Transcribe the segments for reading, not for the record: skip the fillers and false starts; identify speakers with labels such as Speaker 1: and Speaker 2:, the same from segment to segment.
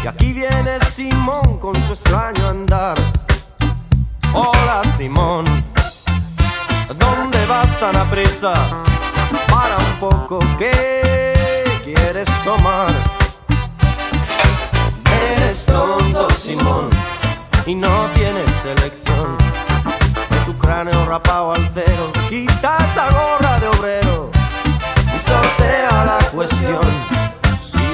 Speaker 1: aquí viene Simón con su extraño andar. Hola Simón, ¿dónde vas tan aprisa? Para un poco, ¿qué quieres tomar? Eres tonto Simón y no tienes elección. De tu cráneo rapado al cero, quita esa gorra de obrero y sortea la cuestión, Simón.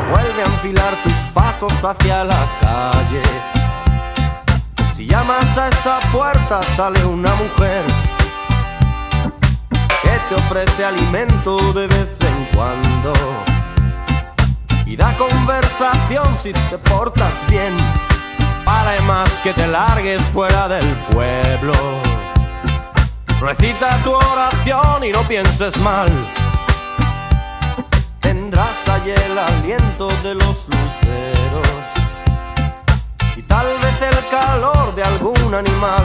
Speaker 1: Vuelve a enfilar tus pasos hacia la calle. Si llamas a esa puerta sale una mujer que te ofrece alimento de vez en cuando y da conversación si te portas bien. Vale más que te largues fuera del pueblo. Recita tu oración y no pienses mal. Tendrás allí el aliento de los luceros y tal vez el calor de algún animal.